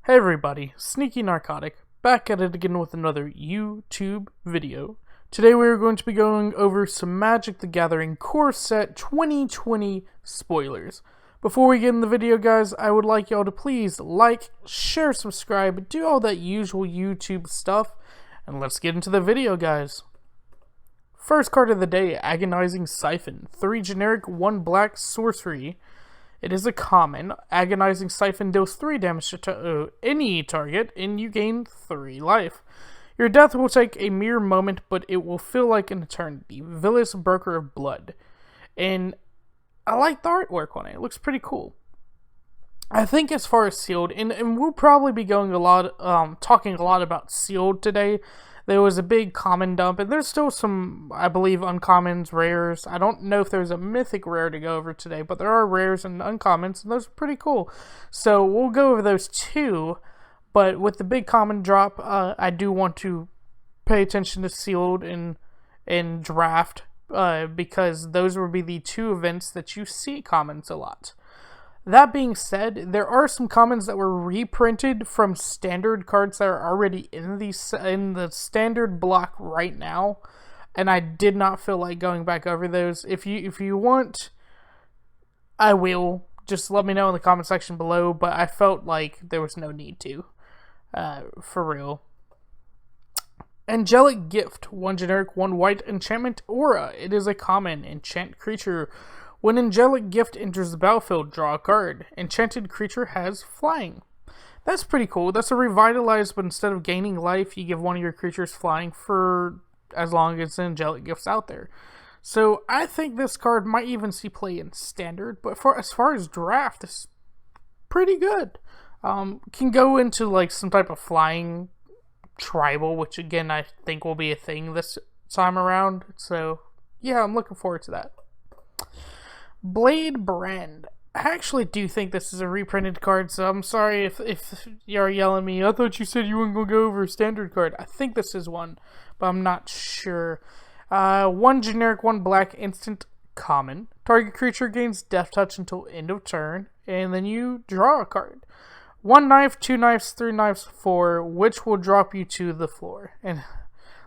Hey everybody, Sneaky Narcotic, back at it again with another YouTube video. Today we are going to be going over some Magic the Gathering Core Set 2020 spoilers. Before we get in the video guys, I would like y'all to please like, share, subscribe, do all that usual YouTube stuff, and let's get into the video guys. First card of the day, Agonizing Syphon, 3 generic, 1 black sorcery. It is a common. Agonizing Syphon deals 3 damage to any target, and you gain 3 life. Your death will take a mere moment, but it will feel like an eternity. Villainous Broker of Blood. And I like the artwork on it. It looks pretty cool. I think as far as sealed, and we'll probably be going talking a lot about sealed today. There was a big common dump, and there's still some, I believe, uncommons, rares. I don't know if there's a mythic rare to go over today, but there are rares and uncommons, and those are pretty cool. So we'll go over those too, but with the big common drop, I do want to pay attention to sealed and draft, because those will be the 2 events that you see commons a lot. That being said, there are some commons that were reprinted from standard cards that are already in the standard block right now, and I did not feel like going back over those. If you want, I will. Just let me know in the comment section below, but I felt like there was no need to, for real. Angelic Gift, 1 generic, 1 white enchantment aura. It is a common enchant creature. When Angelic Gift enters the battlefield, draw a card. Enchanted creature has flying. That's pretty cool. That's a revitalize, but instead of gaining life, you give one of your creatures flying for as long as Angelic Gift's out there. So I think this card might even see play in standard, but as far as draft, it's pretty good. Can go into like some type of flying tribal, which again I think will be a thing this time around. So yeah, I'm looking forward to that. Blade Brand. I actually do think this is a reprinted card, so I'm sorry if you're yelling at me. I thought you said you weren't going to go over a standard card. I think this is one, but I'm not sure. 1 generic, 1 black, instant common. Target creature gains death touch until end of turn, and then you draw a card. 1 knife, 2 knives, 3 knives, 4, which will drop you to the floor. And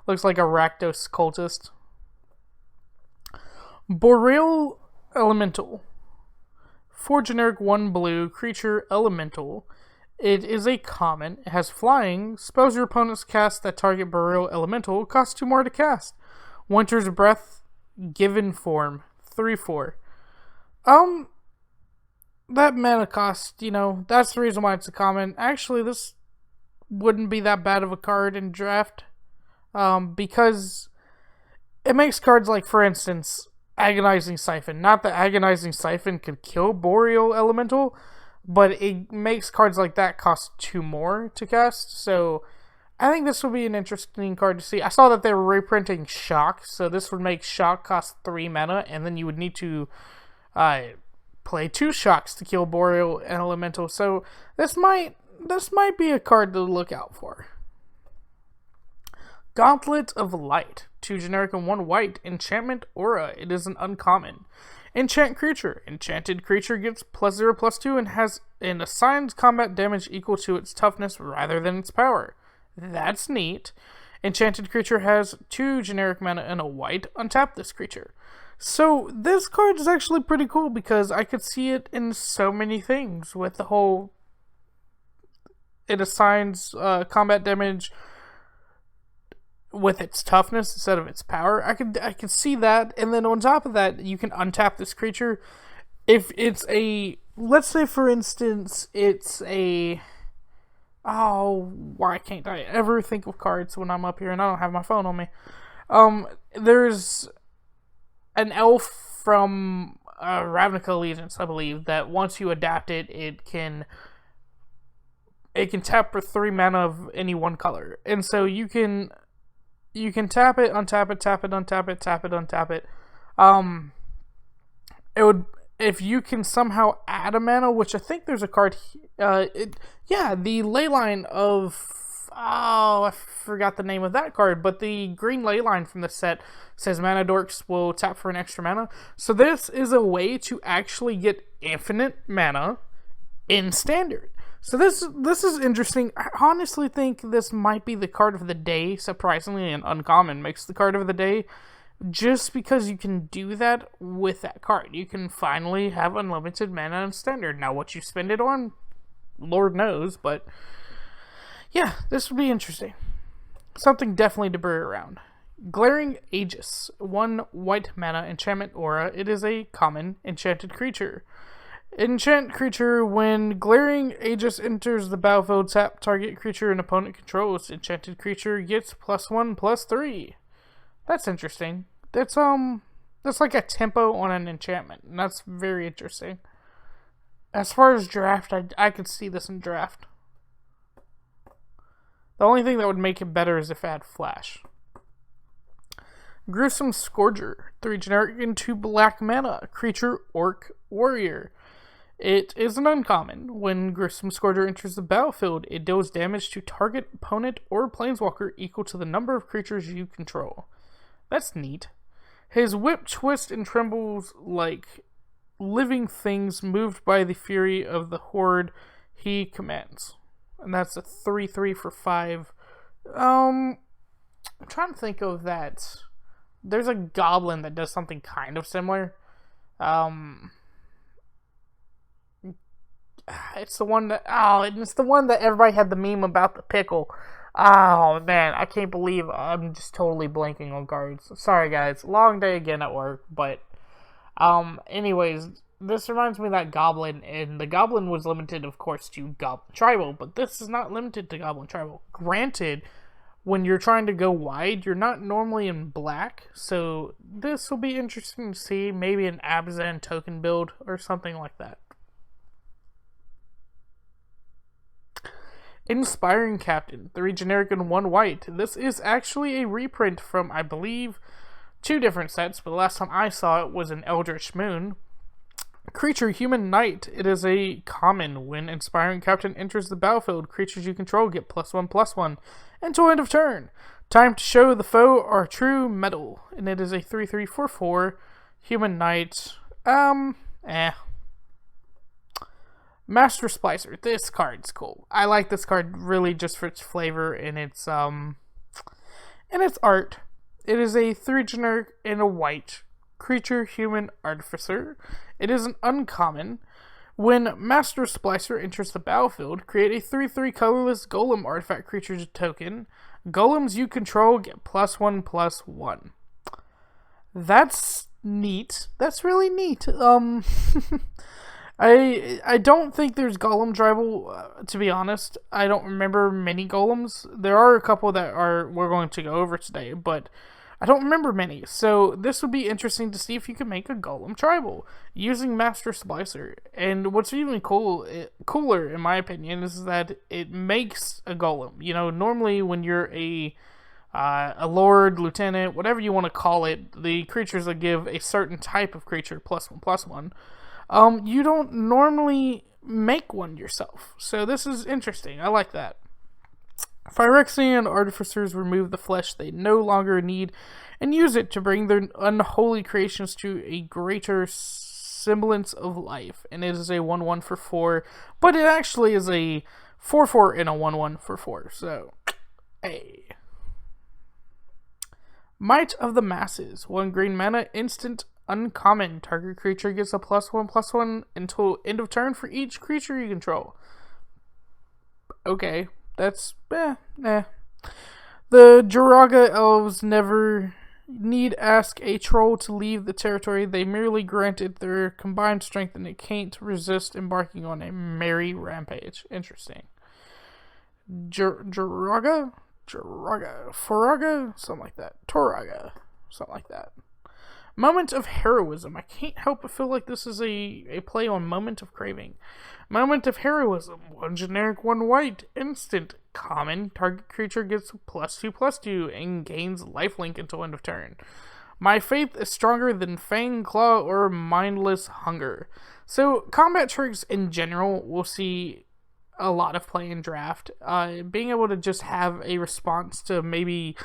looks like a Rakdos cultist. Boreal Elemental, 4 generic, 1 blue, creature elemental. It is a common. It has flying. Spells your opponents cast that target Boreal Elemental costs 2 more to cast. Winter's Breath, given form, 3/4. That mana cost, that's the reason why it's a common. Actually, this wouldn't be that bad of a card in draft, because it makes cards like, for instance, Agonizing Syphon. Not that Agonizing Syphon could kill Boreal Elemental, but it makes cards like that cost 2 more to cast. So I think this would be an interesting card to see. I saw that they were reprinting Shock, so this would make Shock cost 3 mana, and then you would need to play 2 Shocks to kill Boreal Elemental. So this might be a card to look out for. Gauntlets of Light, 2 generic and 1 white, enchantment aura. It is an uncommon. Enchant creature. Enchanted creature gets +0/+2 and assigns combat damage equal to its toughness rather than its power. That's neat. Enchanted creature has 2 generic mana and a white. Untap this creature. So this card is actually pretty cool because I could see it in so many things with the whole, it assigns combat damage with its toughness instead of its power. I could see that, and then on top of that, you can untap this creature. If it's let's say for instance, it's why can't I ever think of cards when I'm up here and I don't have my phone on me? There's an elf from Ravnica Allegiance, I believe, that once you adapt it, it can tap for 3 mana of any one color, and so you can tap it, untap it, tap it, untap it, tap it, untap it. It would, if you can somehow add a mana, which I think there's a card, the Leyline of, I forgot the name of that card, but the green Leyline from the set says mana dorks will tap for an extra mana. So this is a way to actually get infinite mana in standard. So this is interesting. I honestly think this might be the card of the day. Surprisingly, an uncommon makes the card of the day, just because you can do that with that card. You can finally have unlimited mana in Standard. Now, what you spend it on, Lord knows, but yeah, this would be interesting. Something definitely to brew around. Glaring Aegis, 1 white mana enchantment aura. It is a common enchanted creature. Enchant creature, when Glaring Aegis enters the battlefield, tap target creature an opponent controls. Enchanted creature gets +1/+3. That's interesting. That's like a tempo on an enchantment, and that's very interesting. As far as draft, I could see this in draft. The only thing that would make it better is if it had flash. Gruesome Scourger, 3 generic and 2 black mana. Creature, Orc, Warrior. It is an uncommon. When Gruesome Scourger enters the battlefield, it deals damage to target opponent or planeswalker equal to the number of creatures you control. That's neat. His whip twists and trembles like living things moved by the fury of the horde he commands. And that's a 3/3 for 5. I'm trying to think of that. There's a goblin that does something kind of similar. It's the one that everybody had the meme about the pickle. Oh man, I can't believe I'm just totally blanking on cards. Sorry guys, long day again at work, but anyways, this reminds me of that goblin, and the goblin was limited, of course, to Goblin Tribal, but this is not limited to Goblin Tribal. Granted, when you're trying to go wide, you're not normally in black, so this will be interesting to see. Maybe an Abzan token build or something like that. Inspiring Captain, 3 generic and 1 white. This is actually a reprint from, I believe, 2 different sets, but the last time I saw it was an Eldritch Moon. Creature, Human Knight. It is a common. When Inspiring Captain enters the battlefield, creatures you control get +1/+1 until end of turn. Time to show the foe our true metal. And it is a 3/3 for 4. Human Knight. Master Splicer. This card's cool. I like this card really just for its flavor and its art. It is a 3 generic and a white. Creature, Human Artificer. It is an uncommon. When Master Splicer enters the battlefield, create a 3/3 colorless Golem artifact creature token. Golems you control get +1/+1. That's neat. That's really neat. I don't think there's Golem tribal, to be honest. I don't remember many Golems. There are a couple that we're going to go over today, but I don't remember many. So this would be interesting to see if you can make a Golem tribal using Master Splicer. And what's even cooler, in my opinion, is that it makes a Golem. You know, normally when you're a lord, lieutenant, whatever you want to call it, the creatures that give a certain type of creature +1/+1. You don't normally make one yourself. So this is interesting. I like that. Phyrexian Artificers remove the flesh they no longer need and use it to bring their unholy creations to a greater semblance of life. And it is a 1/1 for 4, but it actually is a 4/4 and a 1/1 for 4. So, hey. Might of the Masses. 1 green mana, instant, uncommon. Target creature gets a +1/+1 until end of turn for each creature you control. Okay. That's, nah. The Joraga elves never need ask a troll to leave the territory. They merely granted their combined strength and it can't resist embarking on a merry rampage. Interesting. Joraga? Foraga? Something like that. Toraga? Something like that. Moment of Heroism. I can't help but feel like this is a play on Moment of Craving. Moment of Heroism. 1 generic, 1 white. Instant. Common. Target creature gets +2/+2 and gains lifelink until end of turn. My faith is stronger than Fang, Claw, or Mindless Hunger. So, combat tricks in general, we'll see a lot of play in draft. Being able to just have a response to maybe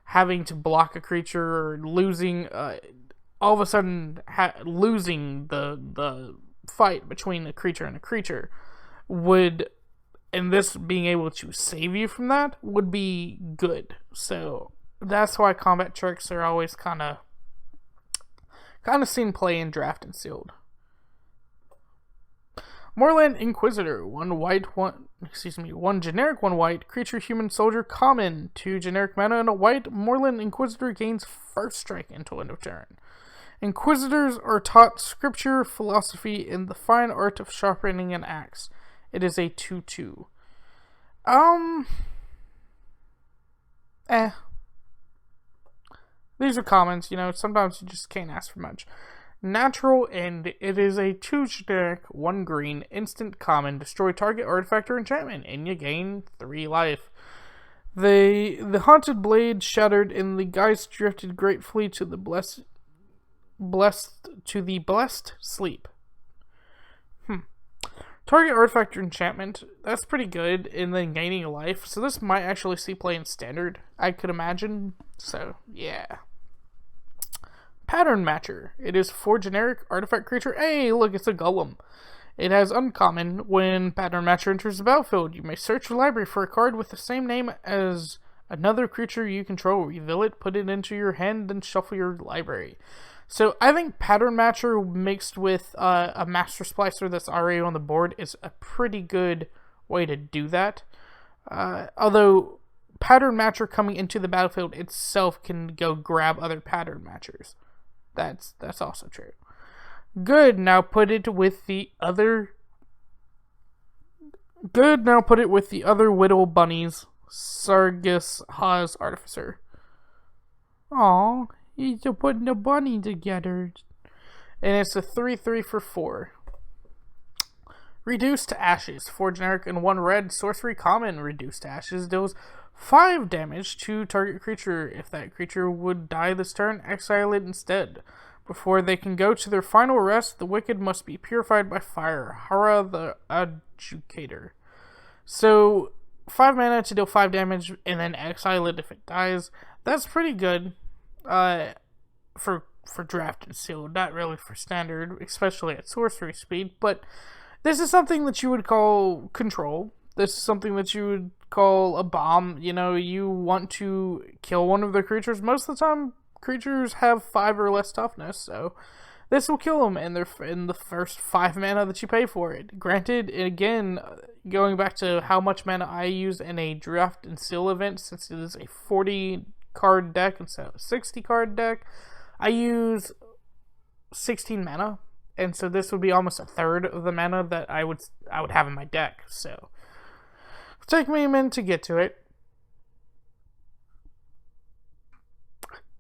having to block a creature or losing... all of a sudden losing the fight between a creature and a creature would and this being able to save you from that would be good. So that's why combat tricks are always kind of seen play in draft and sealed. Moorland Inquisitor, one generic, one white, creature, human, soldier, common, 2 generic mana and a white. Moorland Inquisitor gains first strike until end of turn. Inquisitors are taught scripture, philosophy, and the fine art of sharpening an axe. It is a 2/2. These are commons, sometimes you just can't ask for much. Natural End, it is a 2 generic, 1 green, instant common, destroy target artifact or enchantment, and you gain 3 life. The haunted blade shattered, and the geist drifted gratefully to the blessed sleep. Target artifact or enchantment, that's pretty good, and then gaining a life, so this might actually see play in standard, I could imagine, so yeah. Pattern Matcher. It is 4 generic artifact creature. Hey, look, it's a Golem. It has uncommon. When Pattern Matcher enters the battlefield, you may search your library for a card with the same name as another creature you control. Reveal it, put it into your hand, then shuffle your library. So I think Pattern Matcher mixed with a Master Splicer that's already on the board is a pretty good way to do that. Although Pattern Matcher coming into the battlefield itself can go grab other Pattern Matchers. That's also true. Good, now put it with the other Whittle Bunnies, Sargus Haas Artificer. Aw, he's putting the bunny together. And it's a 3/3 for 4. Reduced to Ashes, 4 generic and 1 red, sorcery common. Reduced to Ashes deals 5 damage to target creature. If that creature would die this turn, exile it instead. Before they can go to their final rest, the wicked must be purified by fire. Hara the Adjudicator. So 5 mana to deal 5 damage and then exile it if it dies. That's pretty good for draft and sealed, not really for standard, especially at sorcery speed, but this is something that you would call control. This is something that you would call a bomb. You want to kill one of the creatures. Most of the time, creatures have 5 or less toughness, so this will kill them in the first 5 mana that you pay for it. Granted, again, going back to how much mana I use in a draft and seal event, since it is a 40 card deck instead of a 60 card deck, I use 16 mana, and so this would be almost a third of the mana that I would have in my deck. So take me a minute to get to it.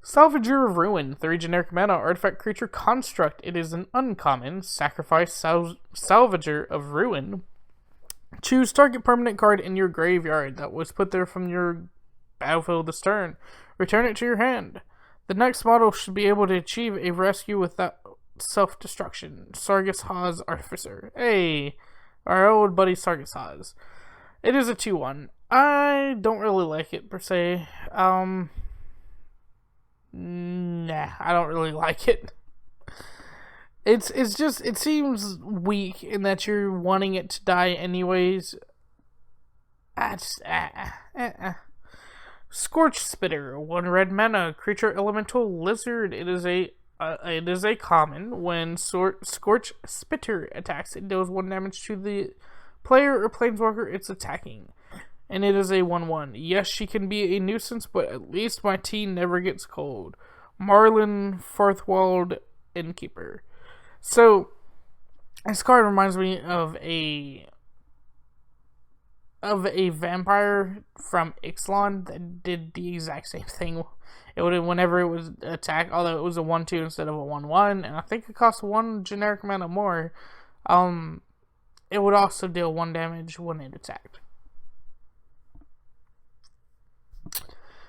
Salvager of Ruin, 3 generic mana, artifact creature construct. It is an uncommon. Sacrifice Salvager of Ruin. Choose target permanent card in your graveyard that was put there from your battlefield this turn. Return it to your hand. The next model should be able to achieve a rescue without self-destruction. Sargus Haas Artificer. Hey, our old buddy Sargus Haas. It is a 2/1. I don't really like it per se. Nah, I don't really like it. It's just, it seems weak in that you're wanting it to die anyways. Scorch Spitter, 1 red mana, creature elemental lizard. It is a common. When Scorch Spitter attacks, it deals 1 damage to the player or planeswalker it's attacking. And it is a 1/1. Yes, she can be a nuisance, but at least my tea never gets cold. Marlin Farthwald Innkeeper. So, this card reminds me of a vampire from Ixalan that did the exact same thing. It would, whenever it was attacked, although it was a 1/2 instead of a 1/1, and I think it cost 1 generic mana more. It would also deal 1 damage when it attacked.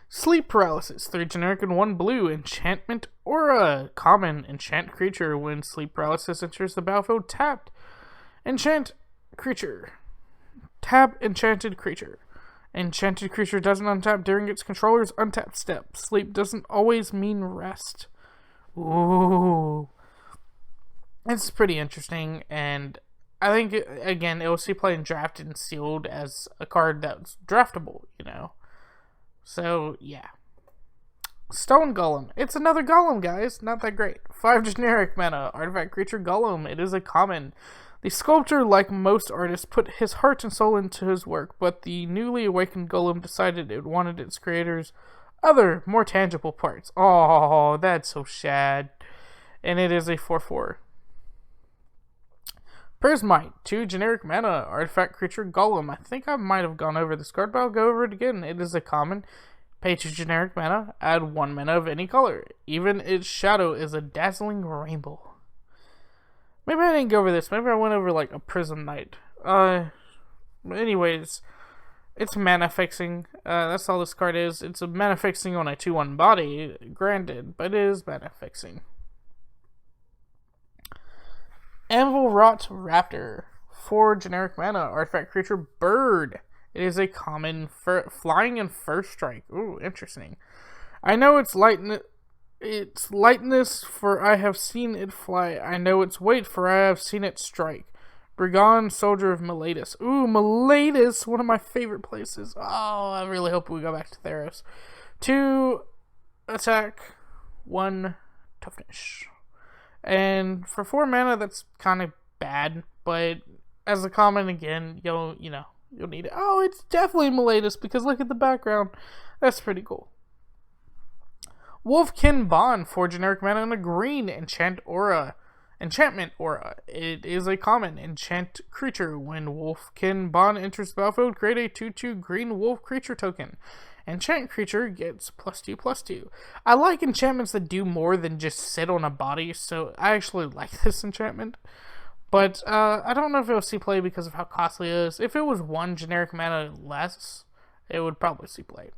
Sleep Paralysis, 3 generic and 1 blue, enchantment aura, common, enchant creature. When sleep paralysis enters the battlefield, tapped. Enchant creature. Tap enchanted creature. Enchanted creature doesn't untap during its controller's untap step. Sleep doesn't always mean rest. Ooh. It's pretty interesting, and I think, again, it will see playing drafted and sealed as a card that's draftable, you know. So, yeah. Stone Golem. It's another Golem, guys. Not that great. 5 generic mana. Artifact creature Golem. It is a common. The sculptor, like most artists, put his heart and soul into his work, but the newly awakened Golem decided it wanted its creator's other, more tangible parts. Oh, that's so sad. And it is a 4/4. Prismite, 2 generic mana, artifact creature Golem. I think I might have gone over this card, but I'll go over it again. It is a common. Pay 2 generic mana, add 1 mana of any color. Even its shadow is a dazzling rainbow. Maybe I didn't go over this. Maybe I went over like a Prism Knight. Anyways, it's mana fixing. That's all this card is. It's a mana fixing on a 2/1 body, granted, but it is mana fixing. Anvilwrought Raptor, 4 generic mana, artifact creature bird. It is a common flying and first strike. Ooh, interesting. I know its lightness, for I have seen it fly. I know its weight, for I have seen it strike. Brigand, Soldier of Miletus. Ooh, Miletus, one of my favorite places. Oh, I really hope we go back to Theros. 2 attack, 1 toughness. And for 4 mana, that's kind of bad, but as a common, again, you'll need it. Oh, it's definitely Miletus, because look at the background. That's pretty cool. Wolfkin Bond, 4 generic mana and a green enchantment aura. It is a common enchant creature. When Wolfkin Bond enters the battlefield, create a 2/2 green wolf creature token. Enchant creature gets +2/+2. I like enchantments that do more than just sit on a body, so I actually like this enchantment. But I don't know if it will see play because of how costly it is. If it was 1 generic mana less, it would probably see play.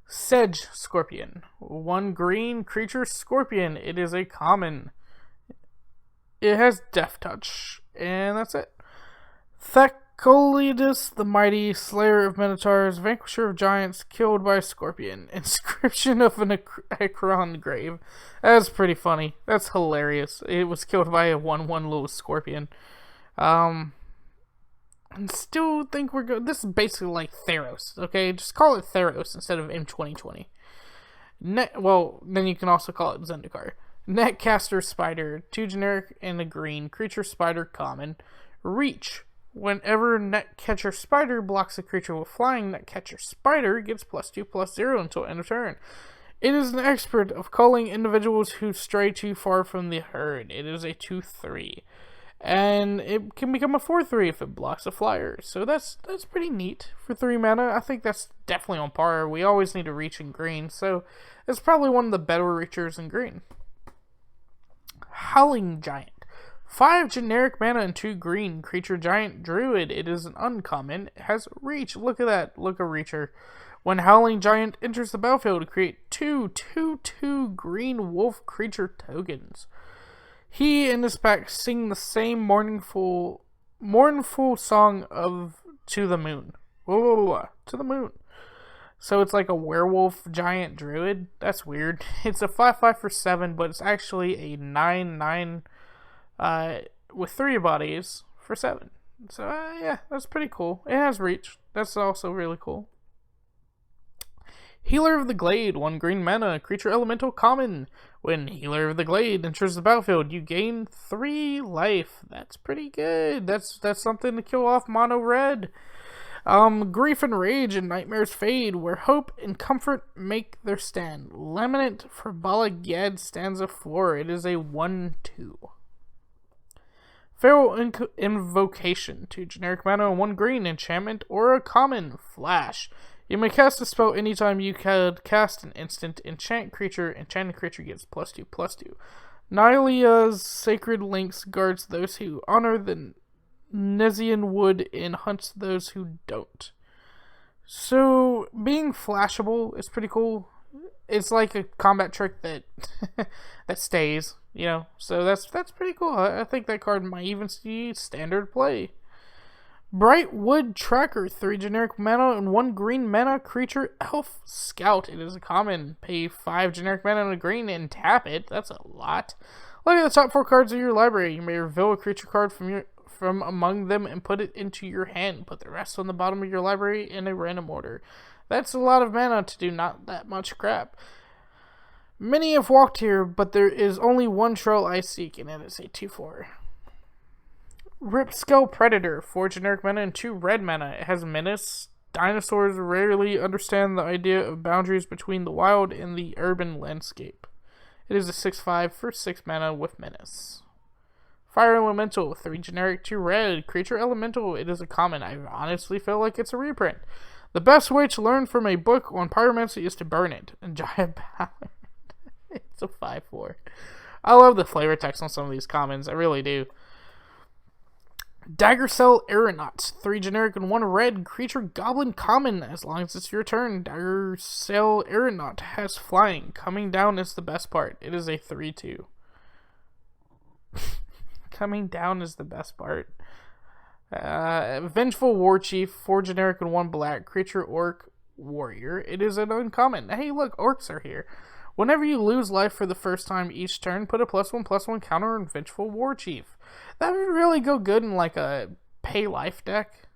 Sedge Scorpion, 1 green creature Scorpion. It is a common. It has Death Touch, and that's it. Thecolides, the mighty slayer of minotaurs, vanquisher of giants, killed by a scorpion. Inscription of an Acheron grave. That's pretty funny. That's hilarious. It was killed by a 1/1 little scorpion. I still think we're good. This is basically like Theros, okay? Just call it Theros instead of M2020. Well, then you can also call it Zendikar. Netcaster Spider, 2 generic and a green. Creature Spider common. Reach. Whenever Netcatcher Spider blocks a creature with flying, Netcatcher Spider gets +2/+0 until end of turn. It is an expert of calling individuals who stray too far from the herd. It is a 2/3. And it can become a 4/3 if it blocks a flyer. So that's pretty neat for 3 mana. I think that's definitely on par. We always need a reach in green, so it's probably one of the better reachers in green. Howling Giant. 5 generic mana and 2 green. Creature Giant Druid. It is an uncommon. It has reach. Look at that. Look a reacher. When Howling Giant enters the battlefield, create 2/2 green wolf creature tokens. He and his pack sing the same mournful song of To the Moon. To the Moon. So it's like a werewolf giant druid. That's weird. It's a 5/5 for 7, but it's actually a 9/9 with 3 bodies for 7. So yeah, that's pretty cool. It has reach. That's also really cool. Healer of the Glade, 1 green mana, creature elemental common. When Healer of the Glade enters the battlefield, you gain 3 life. That's pretty good. That's something to kill off mono red. Grief and Rage and Nightmares Fade, where hope and comfort make their stand. Laminate for Bala Gad stanza 4. It is a 1/2. Feral Invocation, 2 generic mana and 1 green enchantment or a common. Flash. You may cast a spell anytime you could cast an instant. Enchanted creature gets +2/+2. Nylea's Sacred Links guards those who honor the Nezian Wood and hunts those who don't. So, being flashable is pretty cool. It's like a combat trick that that stays, you know. So that's pretty cool. I think that card might even see standard play. Brightwood Tracker, 3 generic mana and 1 green mana creature elf scout. It is a common. Pay 5 generic mana and a green and tap it. That's a lot. Look at the top 4 cards of your library. You may reveal a creature card from among them and put it into your hand. Put the rest on the bottom of your library in a random order. That's a lot of mana to do not that much crap. Many have walked here, but there is only one trail I seek, and it is a 2/4. Ripscale Predator, 4 generic mana and 2 red mana. It has menace. Dinosaurs rarely understand the idea of boundaries between the wild and the urban landscape. It is a 6/5 for 6 mana with menace. Fire Elemental, 3 generic, 2 red. Creature Elemental, it is a common. I honestly feel like it's a reprint. The best way to learn from a book on pyromancy is to burn it. And Giant Ballard. It's a 5/4. I love the flavor text on some of these commons. I really do. Daggersail Aeronaut, 3 generic and 1 red. Creature goblin common. As long as it's your turn, Daggersail Aeronaut has flying. Coming down is the best part. It is a 3/2. Coming down is the best part. Vengeful Warchief, 4 generic and 1 black. Creature orc warrior. It is an uncommon. Hey, look, orcs are here. Whenever you lose life for the first time each turn, put a +1/+1 counter on Vengeful Warchief. That would really go good in like a pay life deck.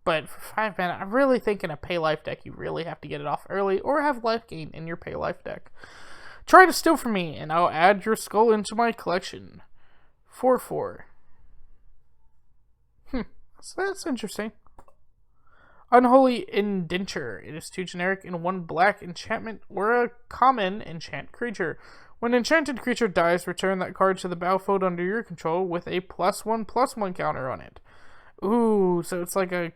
But for 5 mana, I really think in a pay life deck, you really have to get it off early or have life gain in your pay life deck. Try to steal from me, and I'll add your skull into my collection. 4/4. So that's interesting. Unholy Indenture. It is 2 generic and 1 black enchantment or a common enchant creature. When an enchanted creature dies, return that card to the battlefield under your control with a +1/+1 counter on it. Ooh, so it's like a...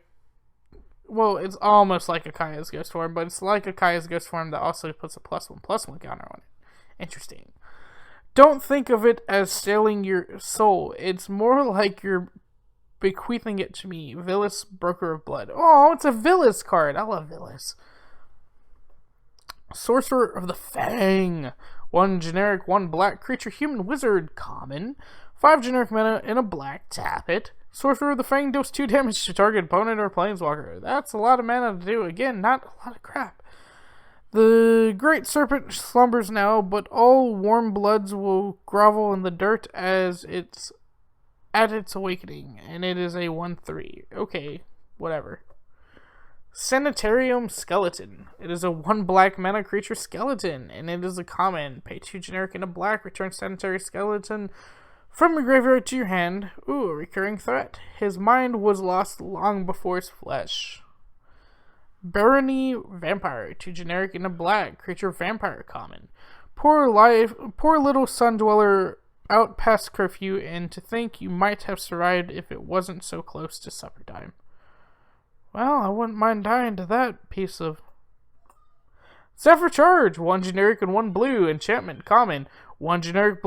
Well, it's almost like a Kaya's Ghost Form, but it's like a Kaya's Ghost Form that also puts a +1/+1 counter on it. Interesting. Don't think of it as stealing your soul. It's more like you're bequeathing it to me. Villis, Broker of Blood. Oh, it's a Villis card. I love Villis. Sorcerer of the Fang. 1 generic, 1 black. Creature human wizard common. 5 generic mana and a black. Tap it. Sorcerer of the Fang deals 2 damage to target opponent or planeswalker. That's a lot of mana to do. Again, not a lot of crap. The Great Serpent slumbers now, but all warm bloods will grovel in the dirt as it's at its awakening, and it is a 1/3. Okay, whatever. Sanitarium Skeleton. It is a 1 black mana creature skeleton, and it is a common. Pay 2 generic and a black. Return Sanitary Skeleton from your graveyard to your hand. Ooh, a recurring threat. His mind was lost long before his flesh. Barony Vampire. 2 generic and a black. Creature vampire common. Poor little sun dweller out past curfew, and to think you might have survived if it wasn't so close to supper time. Well, I wouldn't mind dying to that piece of... Zephyr Charge, 1 generic and 1 blue, enchantment common. 1 generic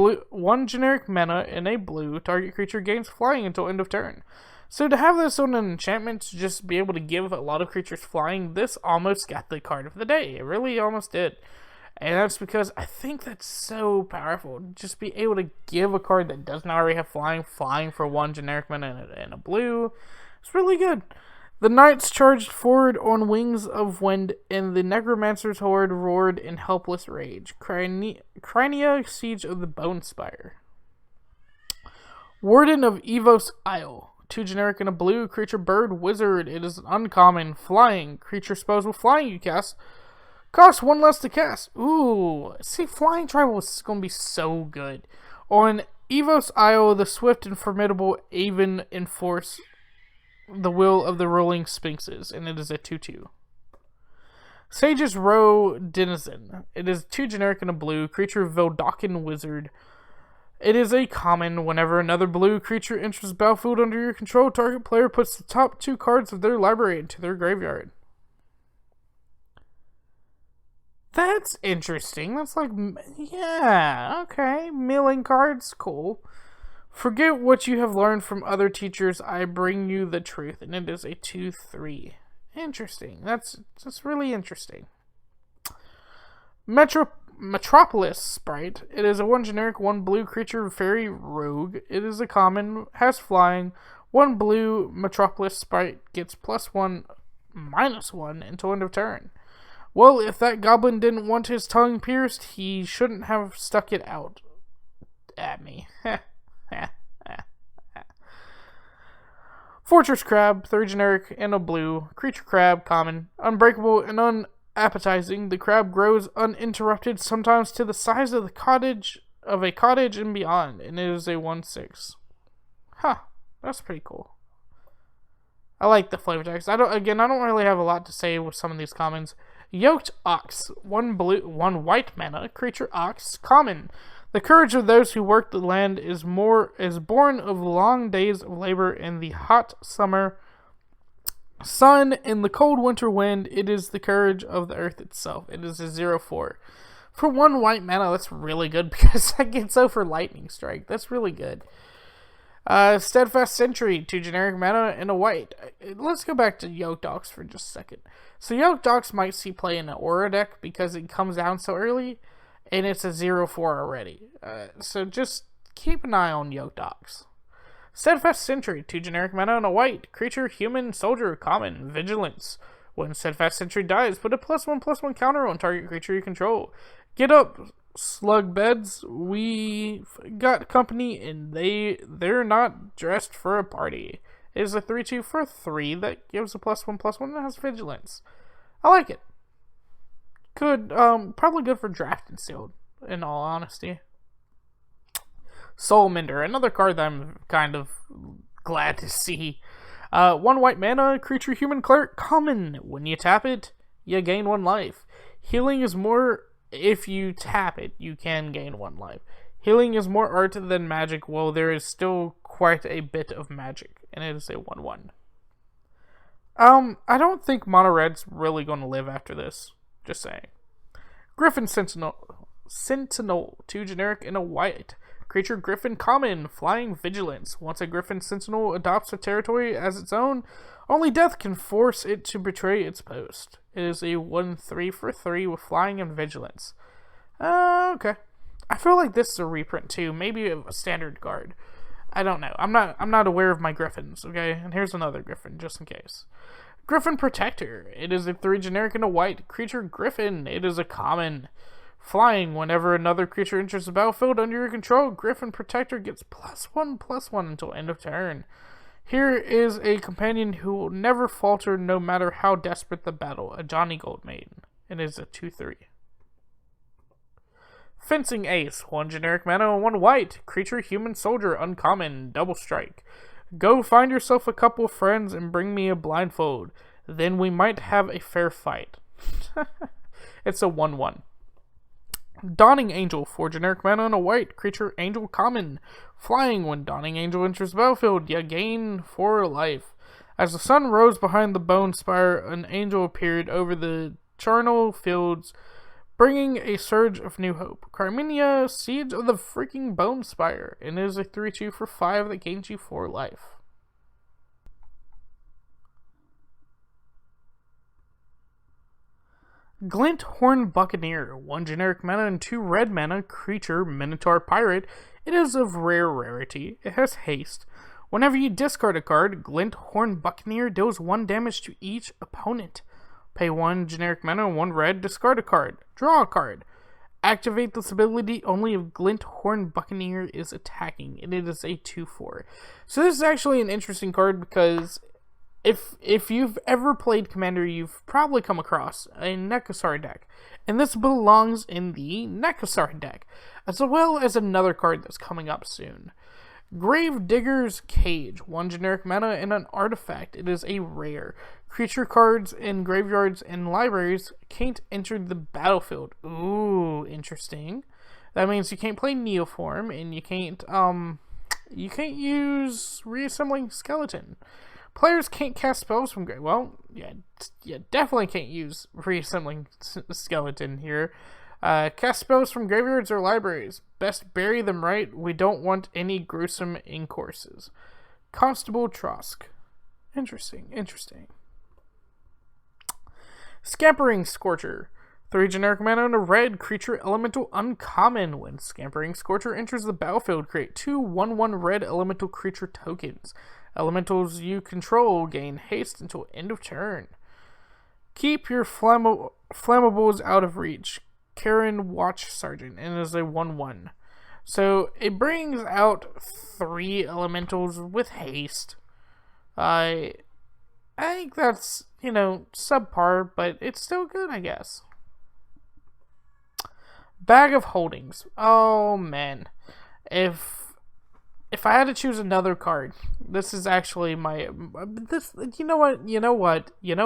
mana and a blue. Target creature gains flying until end of turn. So to have this on an enchantment to just be able to give a lot of creatures flying, this almost got the card of the day. It really almost did. And that's because I think that's so powerful. Just be able to give a card that doesn't already have flying for 1 generic mana and a blue. It's really good. The knights charged forward on wings of wind, and the necromancer's horde roared in helpless rage. Crimea Siege of the Bone Spire. Warden of Evos Isle. 2 generic and a blue. Creature bird wizard. It is an uncommon. Flying. Creature spells with flying you cast. Cost 1 less to cast. Ooh. See, Flying Tribal is going to be so good. On Evos Isle, the swift and formidable Aven enforce the will of the rolling sphinxes, and it is a 2/2. Sage's Row Denizen. It is 2 generic and a blue. Creature Veldakin wizard. It is a common. Whenever another blue creature enters battlefield under your control, target player puts the top 2 cards of their library into their graveyard. That's interesting. That's like, yeah, okay. Milling cards, cool. Forget what you have learned from other teachers. I bring you the truth, and it is a 2/3. Interesting. That's really interesting. Metroplis Sprite. It is a 1 generic, 1 blue creature fairy rogue. It is a common, has flying. 1 blue Metroplis Sprite gets +1, -1 until end of turn. Well, if that goblin didn't want his tongue pierced, he shouldn't have stuck it out at me. Fortress Crab, 3 generic and a blue. Creature Crab, common. Unbreakable and unappetizing. The crab grows uninterrupted, sometimes to the size of a cottage and beyond, and it is a 1/6. Huh, that's pretty cool. I like the flavor text. I don't really have a lot to say with some of these commons. Yoked Ox, 1 blue, 1 white mana, creature Ox, common. The courage of those who work the land is born of long days of labor in the hot summer sun and the cold winter wind. It is the courage of the earth itself. It is a 0/4. For 1 white mana, that's really good because that gets over Lightning Strike. That's really good. Steadfast Sentry, 2 generic mana and a white. Let's go back to Yoked Ox for just a second. So Yoked Ox might see play in an Aura deck because it comes down so early, and it's a 0/4 already. So just keep an eye on Yoked Ox. Steadfast Sentry, 2 generic mana and a white. Creature, human, soldier, common, vigilance. When Steadfast Sentry dies, put a +1/+1 counter on target creature you control. Get up, slug beds. We've got company, and they're not dressed for a party. It is a 3/2 for 3 that gives a +1/+1 and has vigilance. I like it. Good, probably good for draft and sealed, in all honesty. Soulmender, another card that I'm kind of glad to see. 1 white mana, creature, human, cleric, common. When you tap it, you gain 1 life. Healing is more. If you tap it, you can gain 1 life. Healing is more art than magic, while there is still quite a bit of magic, and it is a 1/1. I don't think Mono Red's really going to live after this. Just saying. Griffin Sentinel, 2 generic and a white. Creature Griffin, common, flying, vigilance. Once a Griffin Sentinel adopts a territory as its own, only death can force it to betray its post. It is a 1/3 for 3 with flying and vigilance. Okay. I feel like this is a reprint too. Maybe a standard card. I don't know. I'm not aware of my Griffins, okay? And here's another Griffin, just in case. Griffin Protector. It is a 3 generic and a white. Creature Griffin. It is a common. Flying. Whenever another creature enters the battlefield under your control, Griffin Protector gets +1/+1 until end of turn. Here is a companion who will never falter no matter how desperate the battle. A Johnny Goldmaiden. It is a 2/3. Fencing Ace. 1 generic mana and 1 white. Creature, human, soldier, uncommon. Double strike. Go find yourself a couple of friends and bring me a blindfold. Then we might have a fair fight. It's a 1/1. Dawning Angel, 4 generic mana and a white. Creature, angel, common. Flying. When Dawning Angel enters the battlefield, you gain 4 life. As the sun rose behind the Bone Spire, an angel appeared over the charnel fields, bringing a surge of new hope. Carmenia, Seeds of the freaking Bone Spire. And it is a 3/2 for 5 that gains you 4 life. Glint-Horn Buccaneer, 1 generic mana and 2 red mana, creature, Minotaur Pirate. It is of rare rarity. It has haste. Whenever you discard a card, Glint-Horn Buccaneer deals 1 damage to each opponent. Pay 1 generic mana and 1 red, discard a card. Draw a card. Activate this ability only if Glint-Horn Buccaneer is attacking, and it is a 2/4. So this is actually an interesting card because if you've ever played Commander, you've probably come across a Netcaster deck, and this belongs in the Netcaster deck, as well as another card that's coming up soon. Gravedigger's Cage, 1 generic mana and an artifact. It is a rare. Creature cards in graveyards and libraries can't enter the battlefield. Ooh, interesting. That means you can't play Neoform, and you can't use Reassembling Skeleton. Players can't cast spells from grave. Well, yeah, you definitely can't use Reassembling Skeleton here. Cast spells from graveyards or libraries. Best bury them right. We don't want any gruesome incourses. Constable Trosk. Interesting. Sampering Scorcher. 3 generic mana and a red. Creature, elemental, uncommon. When Sampering Scorcher enters the battlefield, create 2 1/1 red elemental creature tokens. Elementals you control gain haste until end of turn. Keep your flammables out of reach. Karen Watch Sergeant, and it is a 1/1. So it brings out 3 elementals with haste. I think that's, subpar, but it's still good, I guess. Bag of Holdings. Oh man, if I had to choose another card, this is actually this. You know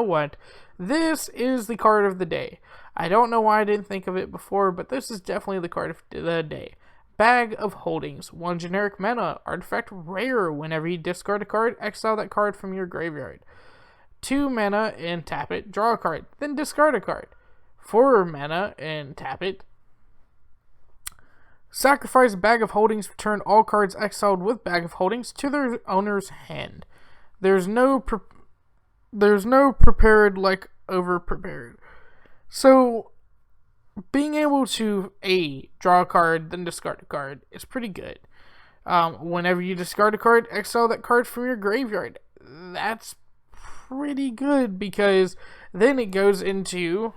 what? This is the card of the day. I don't know why I didn't think of it before, but this is definitely the card of the day. Bag of Holdings. 1 generic mana, artifact rare. Whenever you discard a card, exile that card from your graveyard. 2 mana and tap it, draw a card, then discard a card. 4 mana and tap it. Sacrifice Bag of Holdings, return all cards exiled with Bag of Holdings to their owner's hand. There's no prepared like over prepared. So being able to draw a card, then discard a card is pretty good. Whenever you discard a card, exile that card from your graveyard. That's pretty good, because then it goes into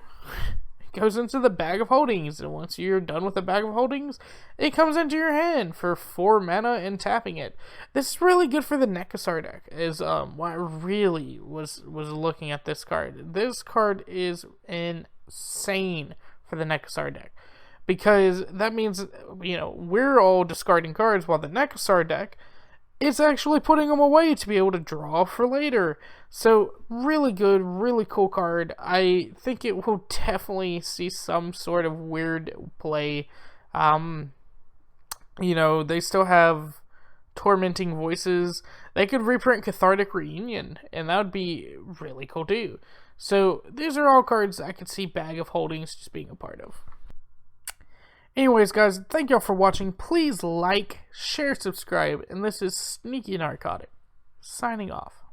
the Bag of Holdings, and once you're done with the Bag of Holdings, it comes into your hand for 4 mana and tapping it. This is really good for the Netcaster deck, is why I really was looking at this card. This card is insane for the Netcaster deck, because that means, we're all discarding cards, while the Netcaster deck is actually putting them away to be able to draw for later. So really good, really cool card. I think it will definitely see some sort of weird play. They still have Tormenting Voices. They could reprint Cathartic Reunion, and that would be really cool too. So these are all cards I could see Bag of Holdings just being a part of. Anyways, guys, thank y'all for watching. Please like, share, subscribe, and this is Sneaky Narcotic, signing off.